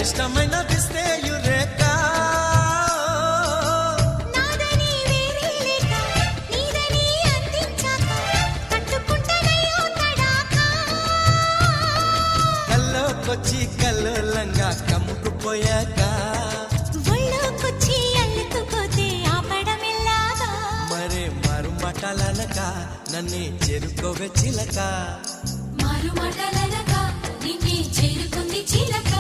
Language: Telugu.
ఇష్టమైన పిస్తే యురేకా నాదని వేరే లేక నీదని అందించాక కట్టుకుంటనయ్యో తడాకా కల్లోకొచ్చి కల్లోలంగా కమ్ముకుపోయాక ఒళ్ళోకొచ్చి అల్లుకుపోతే ఆపడమెల్లాగా మరే మారు మాటలనక నన్నే చేరుకోవే చిలక మారు మాటలనక నిన్నే చేరుకుంది చిలక